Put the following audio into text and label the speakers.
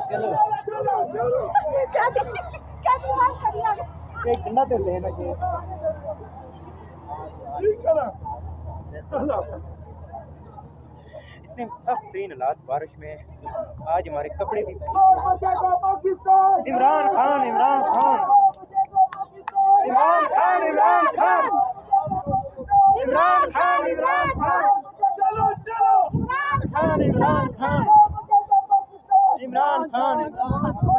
Speaker 1: चलो एक घंटा देते हैं ना कि इतने सख्त तरीन हालात बारिश में आज हमारे कपड़े भी इमरान खान इमरान खान इमरान खान इमरान खान इमरान खान इमरान खान चलो चलो इमरान खान इमरान खान इमरान खान